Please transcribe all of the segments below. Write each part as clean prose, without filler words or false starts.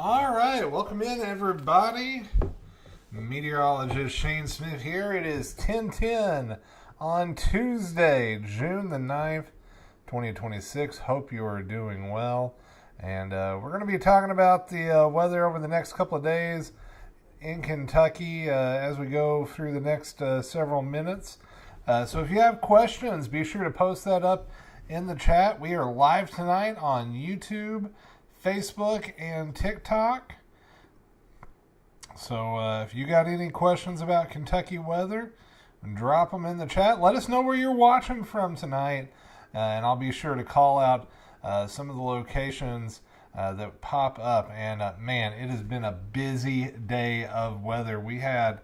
All right, welcome in everybody. Meteorologist Shane Smith here. It is 10:10 on Tuesday, June the 9th, 2026. Hope you are doing well. And we're going to be talking about the weather over the next couple of days in Kentucky as we go through the next several minutes. So if you have questions, be sure to post that up in the chat. We are live tonight on YouTube, Facebook, and TikTok. So if you got any questions about Kentucky weather, drop them in the chat. Let us know where you're watching from tonight, and I'll be sure to call out some of the locations that pop up. And man, it has been a busy day of weather. We had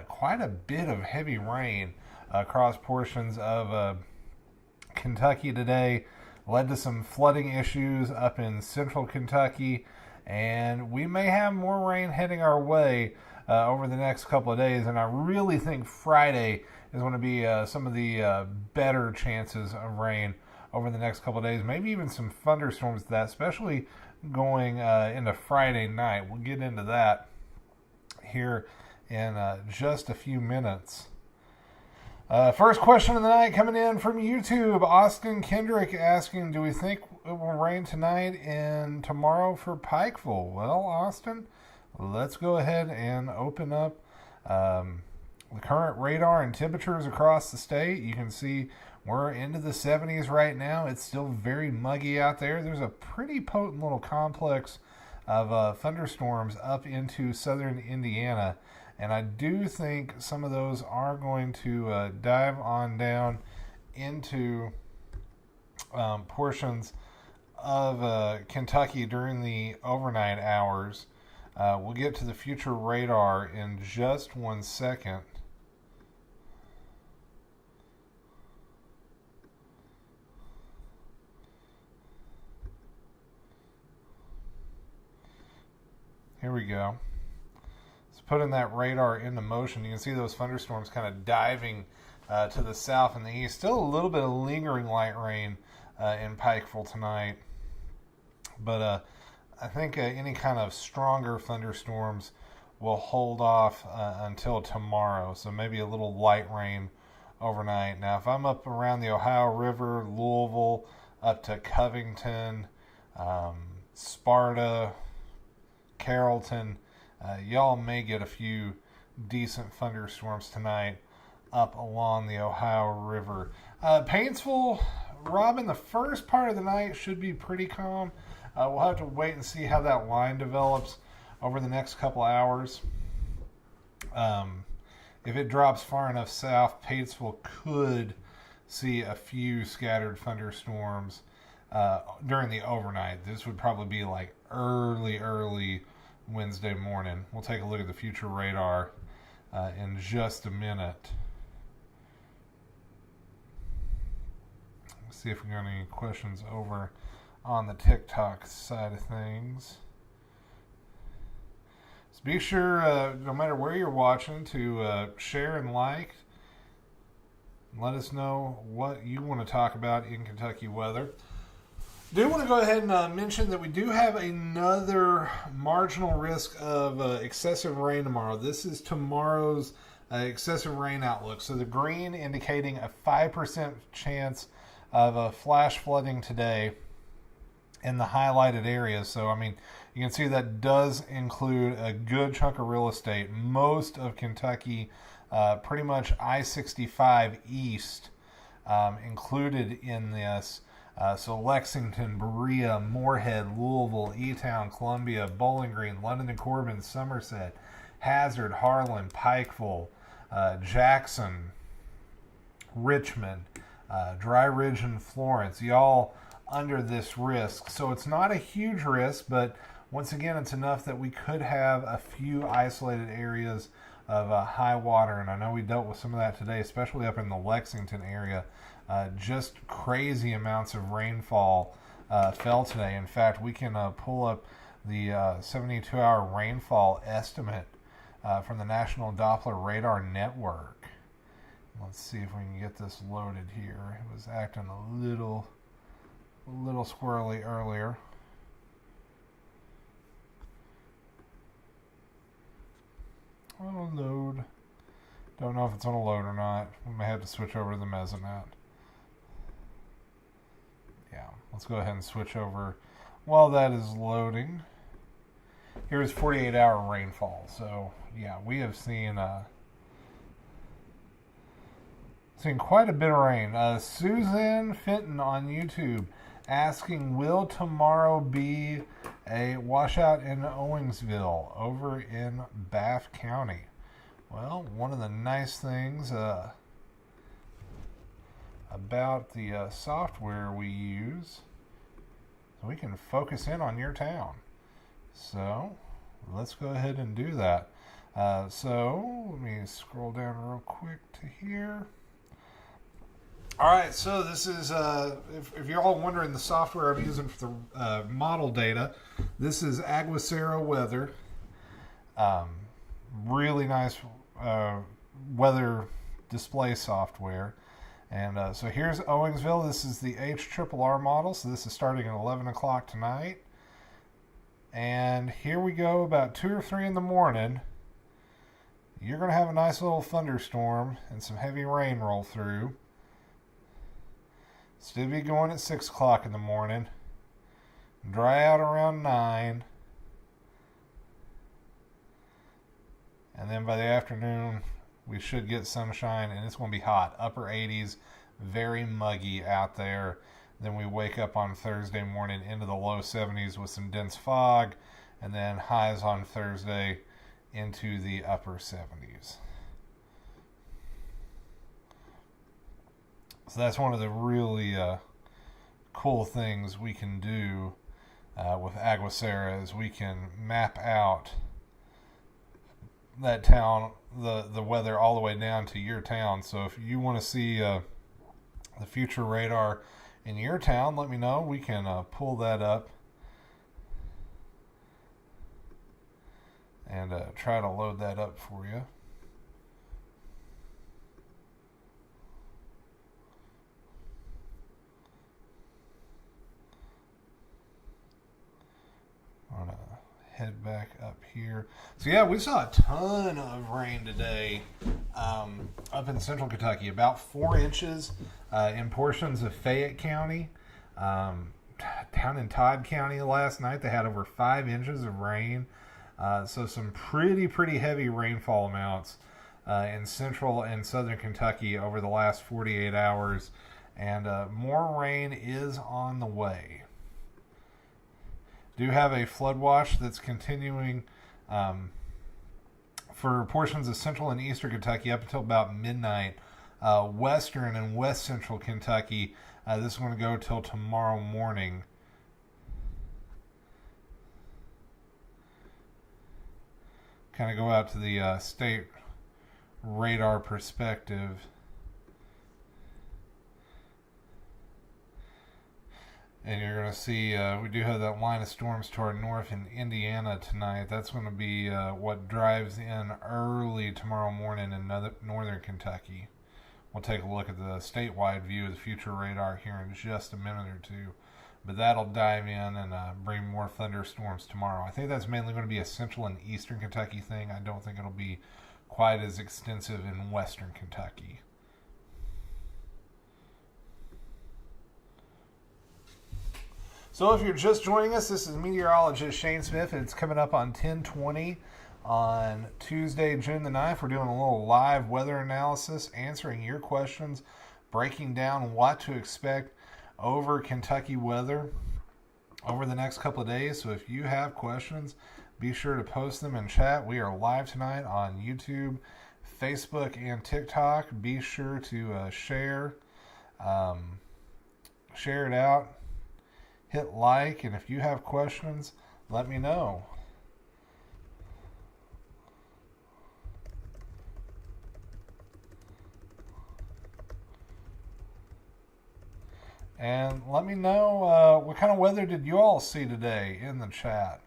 quite a bit of heavy rain across portions of Kentucky today. Led to some flooding issues up in central Kentucky, and we may have more rain heading our way over the next couple of days. And I really think Friday is going to be some of the better chances of rain over the next couple of days. Maybe even some thunderstorms, especially going into Friday night. We'll get into that here in just a few minutes. First question of the night coming in from YouTube. Austin Kendrick asking, do we think it will rain tonight and tomorrow for Pikeville? Well, Austin, let's go ahead and open up the current radar and temperatures across the state. You can see we're into the 70s right now. It's still very muggy out there. There's a pretty potent little complex of thunderstorms up into southern Indiana. And I do think some of those are going to dive on down into portions of Kentucky during the overnight hours. We'll get to the future radar in just 1 second. Here we go. Putting that radar into motion, you can see those thunderstorms kind of diving to the south and the east. Still a little bit of lingering light rain in Pikeville tonight, but I think any kind of stronger thunderstorms will hold off until tomorrow. So maybe a little light rain overnight. Now, if I'm up around the Ohio River, Louisville, up to Covington, Sparta, Carrollton, y'all may get a few decent thunderstorms tonight up along the Ohio River. Paintsville, Robin, the first part of the night should be pretty calm. We'll have to wait and see how that line develops over the next couple hours. If it drops far enough south, Paintsville could see a few scattered thunderstorms during the overnight. This would probably be like early Wednesday morning. We'll take a look at the future radar in just a minute. Let's see if we got any questions over on the TikTok side of things. So be sure, no matter where you're watching, to share and like. Let us know what you want to talk about in Kentucky weather. Do want to go ahead and mention that we do have another marginal risk of excessive rain tomorrow. This is tomorrow's excessive rain outlook. So the green indicating a 5% chance of flash flooding today in the highlighted areas. So, I mean, you can see that does include a good chunk of real estate. Most of Kentucky, pretty much I-65 east included in this. So Lexington, Berea, Moorhead, Louisville, E-Town, Columbia, Bowling Green, London and Corbin, Somerset, Hazard, Harlan, Pikeville, Jackson, Richmond, Dry Ridge, and Florence, y'all under this risk. So it's not a huge risk, but once again, it's enough that we could have a few isolated areas of high water. And I know we dealt with some of that today, especially up in the Lexington area. Just crazy amounts of rainfall fell today. In fact, we can pull up the 72-hour rainfall estimate from the National Doppler Radar Network. Let's see if we can get this loaded here. It was acting a little squirrely earlier. Don't know if it's on a load or not. We may have to switch over to the Mesonet. Yeah, let's go ahead and switch over while that is loading. Here's 48-hour rainfall. So, yeah, we have seen quite a bit of rain. Susan Fenton on YouTube asking, will tomorrow be a washout in Owingsville over in Bath County? Well, one of the nice things about the software we use, so we can focus in on your town. So let's go ahead and do that. So let me scroll down real quick to here. All right, so this is, if you're all wondering the software I'm using for the model data, this is Aguacero Weather. Really nice weather display software. And so here's Owingsville. This is the HRRR model. So this is starting at 11 o'clock tonight. And here we go, about 2 or 3 in the morning. You're going to have a nice little thunderstorm and some heavy rain roll through. Still be going at 6 o'clock in the morning. Dry out around 9. And then by the afternoon, we should get sunshine, and it's going to be hot. Upper 80s, very muggy out there. Then we wake up on Thursday morning into the low 70s with some dense fog, and then highs on Thursday into the upper 70s. So that's one of the really cool things we can do with Aguacera, is we can map out that town, the weather all the way down to your town. So if you want to see the future radar in your town, let me know. We can pull that up and try to load that up for you. I'm going to head back up here. So yeah, we saw a ton of rain today up in central Kentucky, about 4 inches in portions of Fayette County. Down in Todd County last night, they had over 5 inches of rain. So some pretty heavy rainfall amounts in central and southern Kentucky over the last 48 hours. And more rain is on the way. Do have a flood watch that's continuing for portions of central and eastern Kentucky up until about midnight. Western and west central Kentucky, this is going to go till tomorrow morning. Kind of go out to the state radar perspective. And you're going to see we do have that line of storms to our north in Indiana tonight. That's going to be what drives in early tomorrow morning in northern Kentucky. We'll take a look at the statewide view of the future radar here in just a minute or two. But that'll dive in and bring more thunderstorms tomorrow. I think that's mainly going to be a central and eastern Kentucky thing. I don't think it'll be quite as extensive in western Kentucky. So if you're just joining us, this is Meteorologist Shane Smith, and it's coming up on 10:20 on Tuesday, June the 9th. We're doing a little live weather analysis, answering your questions, breaking down what to expect over Kentucky weather over the next couple of days. So if you have questions, be sure to post them in chat. We are live tonight on YouTube, Facebook, and TikTok. Be sure to share it out. Hit like, and if you have questions, let me know. And let me know what kind of weather did you all see today in the chat.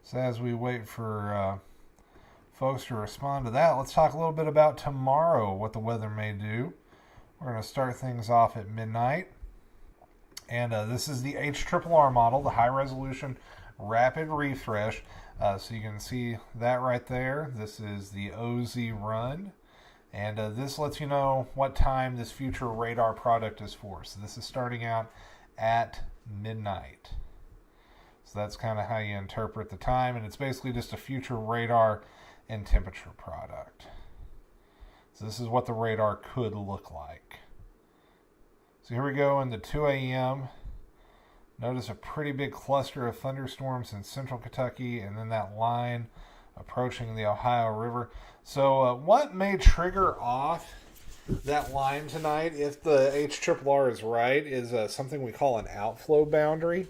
So as we wait for folks to respond to that, let's talk a little bit about tomorrow, what the weather may do. We're going to start things off at midnight. And this is the HRRR model, the high resolution rapid refresh. So you can see that right there. This is the OZ run. And this lets you know what time this future radar product is for. So this is starting out at midnight. So that's kind of how you interpret the time. And it's basically just a future radar and temperature product. So this is what the radar could look like. So here we go in the 2 a.m. Notice a pretty big cluster of thunderstorms in central Kentucky, and then that line approaching the Ohio River. So what may trigger off that line tonight, if the HRRR is right, is something we call an outflow boundary.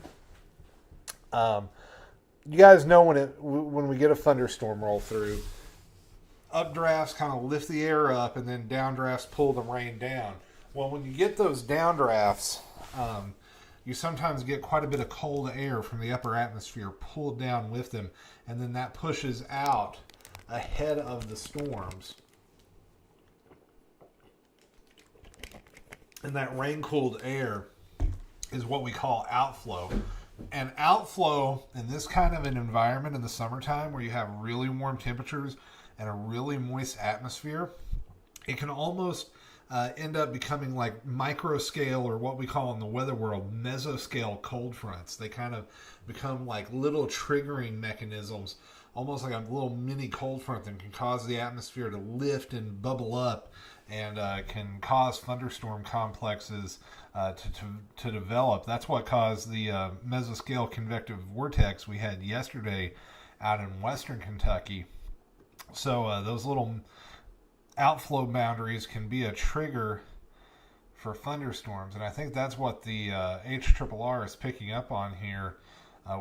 You guys know when we get a thunderstorm roll through, updrafts kind of lift the air up, and then downdrafts pull the rain down. Well, when you get those downdrafts, you sometimes get quite a bit of cold air from the upper atmosphere pulled down with them, and then that pushes out ahead of the storms. And that rain-cooled air is what we call outflow. And outflow in this kind of an environment in the summertime where you have really warm temperatures and a really moist atmosphere, it can almost end up becoming like microscale, or what we call in the weather world mesoscale cold fronts. They kind of become like little triggering mechanisms, almost like a little mini cold front that can cause the atmosphere to lift and bubble up, and can cause thunderstorm complexes to develop. That's what caused the mesoscale convective vortex we had yesterday out in western Kentucky. So those little outflow boundaries can be a trigger for thunderstorms, and I think that's what the HRRR is picking up on here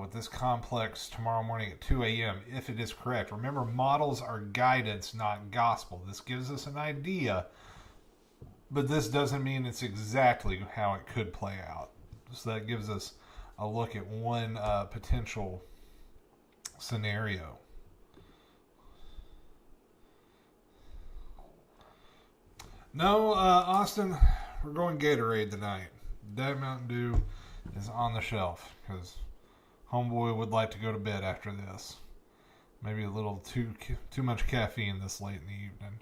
with this complex tomorrow morning at 2 a.m. if it is correct. Remember, models are guidance, not gospel. This gives us an idea, but this doesn't mean it's exactly how it could play out. So that gives us a look at one potential scenario. No, Austin, we're going Gatorade tonight. Diet Mountain Dew is on the shelf because homeboy would like to go to bed after this. Maybe a little too much caffeine this late in the evening.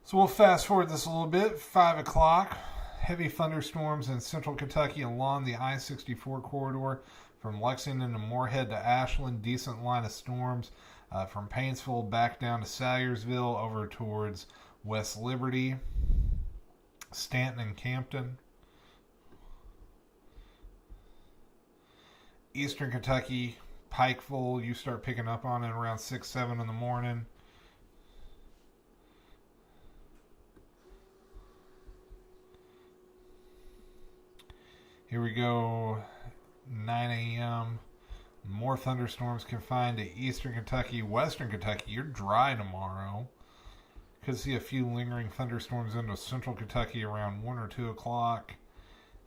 So we'll fast forward this a little bit. 5 o'clock. Heavy thunderstorms in central Kentucky along the I-64 corridor from Lexington to Moorhead to Ashland. Decent line of storms. From Paintsville back down to Salyersville over towards West Liberty, Stanton and Campton. Eastern Kentucky, Pikeville, you start picking up on it around 6, 7 in the morning. Here we go, 9 a.m. More thunderstorms confined to eastern Kentucky, western Kentucky. You're dry tomorrow. Could see a few lingering thunderstorms into central Kentucky around 1 or 2 o'clock.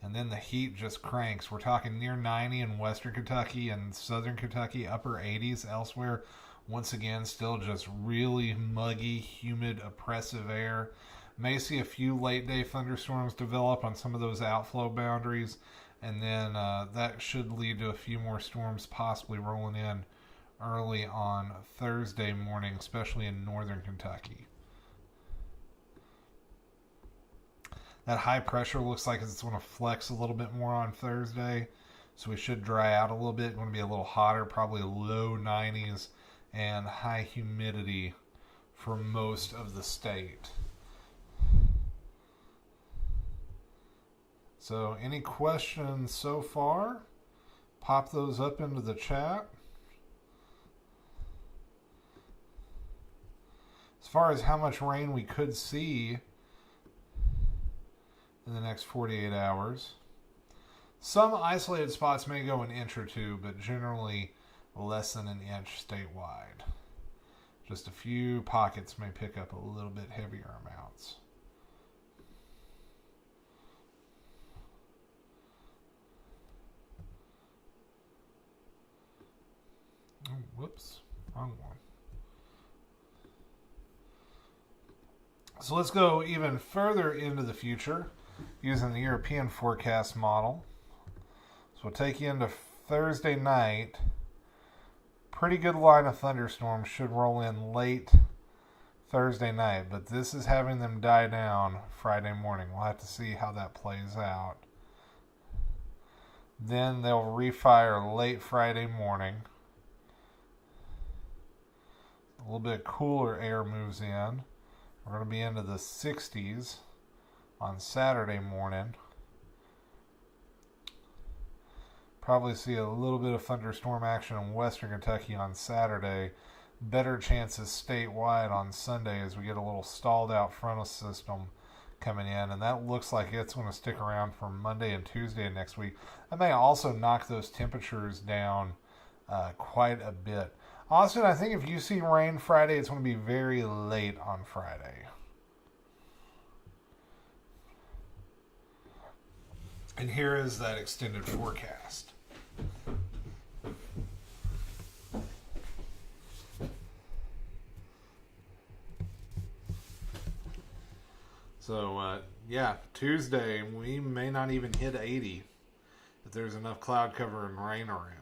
And then the heat just cranks. We're talking near 90 in western Kentucky and southern Kentucky, upper 80s elsewhere. Once again, still just really muggy, humid, oppressive air. May see a few late day thunderstorms develop on some of those outflow boundaries. And then that should lead to a few more storms possibly rolling in early on Thursday morning, especially in northern Kentucky. That high pressure looks like it's going to flex a little bit more on Thursday, so we should dry out a little bit. It's going to be a little hotter, probably low 90s and high humidity for most of the state. So any questions so far? Pop those up into the chat. As far as how much rain we could see in the next 48 hours, some isolated spots may go an inch or two, but generally less than an inch statewide. Just a few pockets may pick up a little bit heavier amounts. Oh, whoops, wrong one. So let's go even further into the future using the European forecast model. So we'll take you into Thursday night. Pretty good line of thunderstorms should roll in late Thursday night, but this is having them die down Friday morning. We'll have to see how that plays out. Then they'll refire late Friday morning. A little bit cooler air moves in. We're going to be into the 60s on Saturday morning. Probably see a little bit of thunderstorm action in western Kentucky on Saturday. Better chances statewide on Sunday as we get a little stalled out frontal system coming in, and that looks like it's going to stick around for Monday and Tuesday next week. That may also knock those temperatures down quite a bit. Austin, I think if you see rain Friday, it's going to be very late on Friday. And here is that extended forecast. So, Tuesday, we may not even hit 80 if there's enough cloud cover and rain around.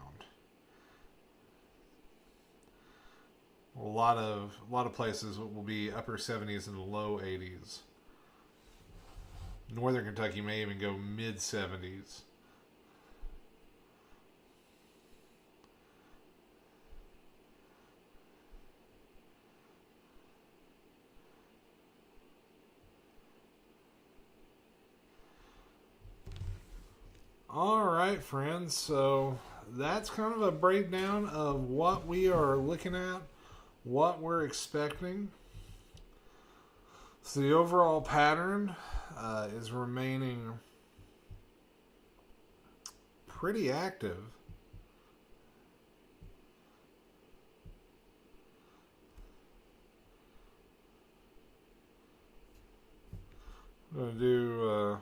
A lot of places will be upper 70s and low 80s. Northern Kentucky may even go mid 70s. All right, friends. So that's kind of a breakdown of what we are looking at, what we're expecting. So the overall pattern is remaining pretty active. I'm going to do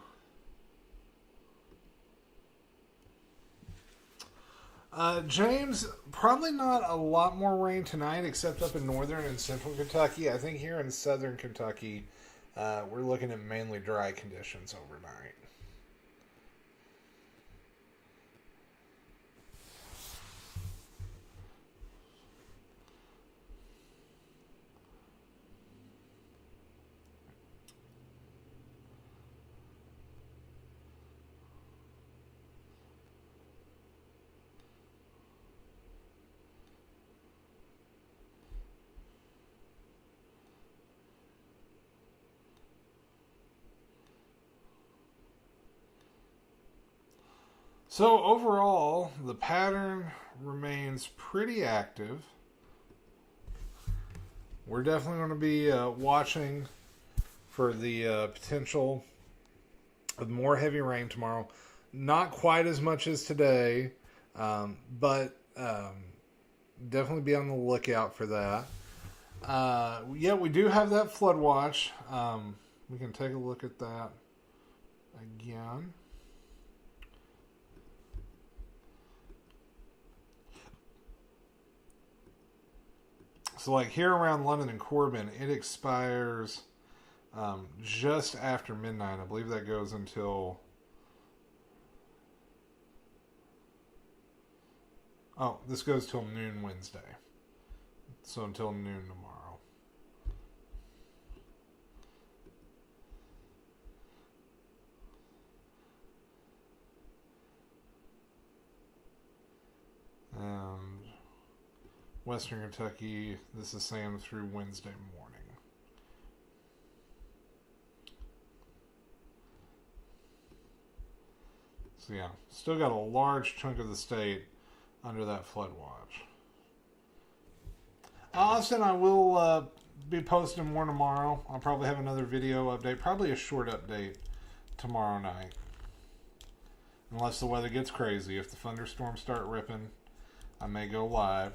James, probably not a lot more rain tonight except up in northern and central Kentucky. I think here in southern Kentucky, we're looking at mainly dry conditions overnight. So overall, the pattern remains pretty active. We're definitely going to be watching for the potential of more heavy rain tomorrow. Not quite as much as today, but definitely be on the lookout for that. We do have that flood watch. We can take a look at that again. So like here around London and Corbin, it expires just after midnight. I believe that goes until... Oh, this goes till noon Wednesday. So until noon tomorrow. And Western Kentucky, this is saying through Wednesday morning. So yeah, still got a large chunk of the state under that flood watch. Austin, I will be posting more tomorrow. I'll probably have another video update, probably a short update tomorrow night. Unless the weather gets crazy. If the thunderstorms start ripping, I may go live.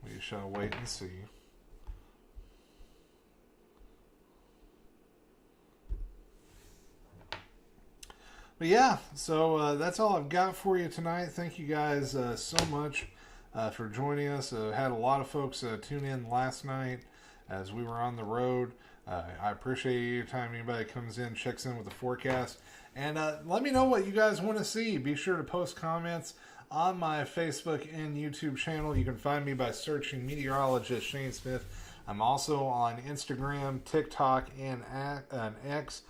We shall wait and see. But yeah, so that's all I've got for you tonight. Thank you guys so much for joining us. Had a lot of folks tune in last night as we were on the road. I appreciate your time. Anybody comes in, checks in with the forecast. And let me know what you guys want to see. Be sure to post comments on my Facebook and YouTube channel. You can find me by searching Meteorologist Shane Smith. I'm also on Instagram, TikTok, and X.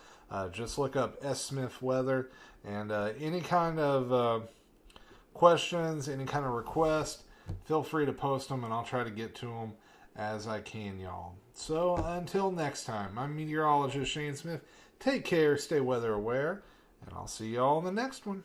Just look up S. Smith Weather. And any kind of questions, any kind of request, feel free to post them, and I'll try to get to them as I can, y'all. So until next time, I'm Meteorologist Shane Smith. Take care, stay weather aware, and I'll see y'all in the next one.